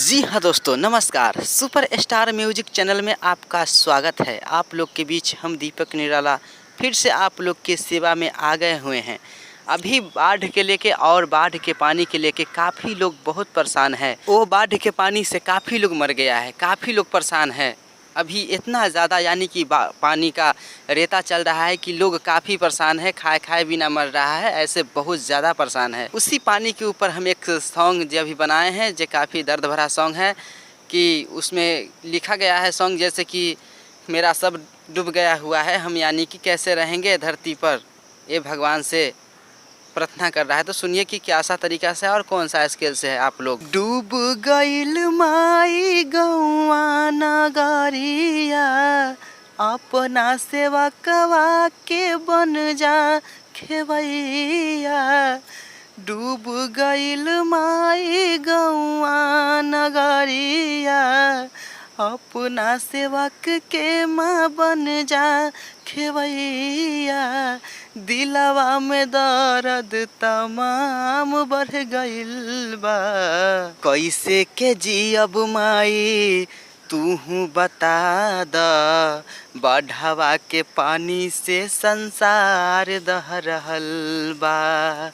जी हाँ दोस्तों, नमस्कार। सुपर स्टार म्यूजिक चैनल में आपका स्वागत है। आप लोग के बीच हम दीपक निराला फिर से आप लोग की सेवा में आ गए हुए हैं। अभी बाढ़ के लेके और बाढ़ के पानी के लेके काफ़ी लोग बहुत परेशान हैं। वो बाढ़ के पानी से काफ़ी लोग मर गया है, काफ़ी लोग परेशान हैं। अभी इतना ज़्यादा यानी कि पानी का रेता चल रहा है कि लोग काफ़ी परेशान है, खाए खाए बिना मर रहा है, ऐसे बहुत ज़्यादा परेशान है। उसी पानी के ऊपर हम एक सॉन्ग जो अभी बनाए हैं, जो काफ़ी दर्द भरा सॉन्ग है कि उसमें लिखा गया है सॉन्ग जैसे कि मेरा सब डूब गया हुआ है, हम यानी कि कैसे रहेंगे धरती पर, ये भगवान से प्रार्थना कर रहा है। तो सुनिए कि क्या सा तरीका से है और कौन सा स्केल से है। आप लोग डूब गइल माई गौआ नगरिया, अपना सेवा कवा के बन जा खेवैया। डूब गइल माई गौआ नगरिया, अपना सेवक के माँ बन जा खेवैया। दिलवा में दर्द तमाम बढ़ गइल बा, कैसे के जियब माई तूहू बता द। बढ़वा के पानी से संसार दह रहल बा,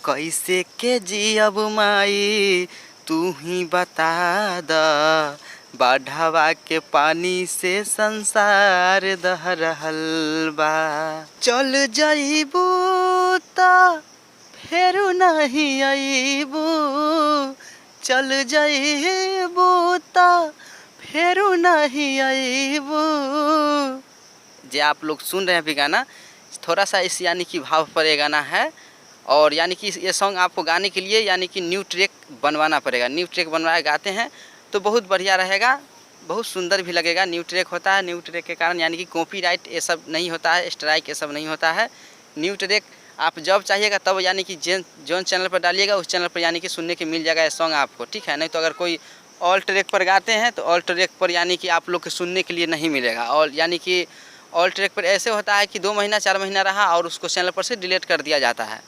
कैसे के जियब माई तू ही बता द। बढ़वा के पानी से संसार दह रहल बा। चल जाइबू त फेरू नहीं आइबू, चल जाइबू त फेरू नहीं आइबू। जे आप लोग सुन रहे हैं अभी गाना, थोड़ा सा इस यानी कि भाव पर ये गाना है। और यानी कि ये सॉन्ग आपको गाने के लिए यानी कि न्यू ट्रैक बनवाना पड़ेगा। न्यू ट्रैक बनवाए गाते हैं तो बहुत बढ़िया रहेगा, बहुत सुंदर भी लगेगा। न्यू ट्रैक होता है, न्यू ट्रैक के कारण यानी कि कॉपीराइट ये सब नहीं होता है, स्ट्राइक ये सब नहीं होता है। न्यू ट्रैक आप जब चाहिएगा तब यानी कि जौन चैनल पर डालिएगा उस चैनल पर यानी कि सुनने के मिल जाएगा ये सॉन्ग आपको, ठीक है। नहीं तो अगर कोई ऑल ट्रैक पर गाते हैं तो ऑल ट्रैक पर यानी कि आप लोग के सुनने के लिए नहीं मिलेगा। और यानी कि ऑल ट्रैक पर ऐसे होता है कि 2 महीना 4 महीना रहा और उसको चैनल पर से डिलीट कर दिया जाता है।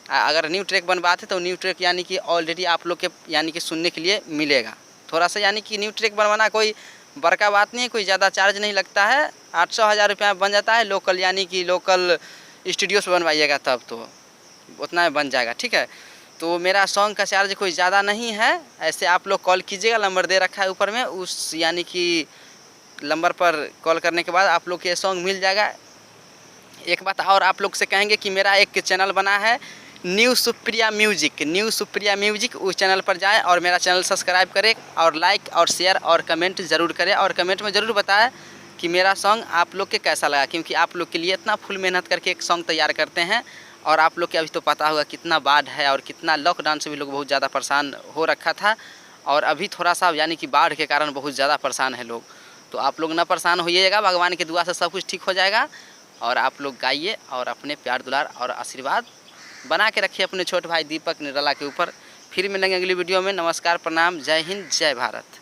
अगर न्यू ट्रैक बनवाते तो न्यू ट्रैक यानी कि ऑलरेडी आप लोग के यानी कि सुनने के लिए मिलेगा। थोड़ा सा यानी कि न्यू ट्रैक बनवाना कोई बड़का बात नहीं है, कोई ज़्यादा चार्ज नहीं लगता है। 800-1000 रुपया बन जाता है। लोकल यानी कि लोकल स्टूडियो से बनवाइएगा तब तो उतना में बन जाएगा, ठीक है। तो मेरा सॉन्ग का चार्ज कोई ज़्यादा नहीं है। ऐसे आप लोग कॉल कीजिएगा, नंबर दे रखा है ऊपर में, उस यानी कि नंबर पर कॉल करने के बाद आप लोग के सॉन्ग मिल जाएगा। एक बात और आप लोग से कहेंगे कि मेरा एक चैनल बना है न्यू सुप्रिया म्यूजिक, उस चैनल पर जाएं और मेरा चैनल सब्सक्राइब करें और लाइक और शेयर और कमेंट ज़रूर करें। और कमेंट में ज़रूर बताएं कि मेरा सॉन्ग आप लोग के कैसा लगा, क्योंकि आप लोग के लिए इतना फुल मेहनत करके एक सॉन्ग तैयार करते हैं। और आप लोग के अभी तो पता होगा कितना बाढ़ है और कितना लॉकडाउन से भी लोग बहुत ज़्यादा परेशान हो रखा था। और अभी थोड़ा सा यानी कि बाढ़ के कारण बहुत ज़्यादा परेशान है लोग। तो आप लोग ना परेशान होइएगा, भगवान की दुआ से सब कुछ ठीक हो जाएगा। और आप लोग गाइए और अपने प्यार दुलार और आशीर्वाद बना के रखिए अपने छोटे भाई दीपक निराला के ऊपर। फिर मिलेंगे अगली वीडियो में। नमस्कार, प्रणाम, जय हिंद, जय भारत।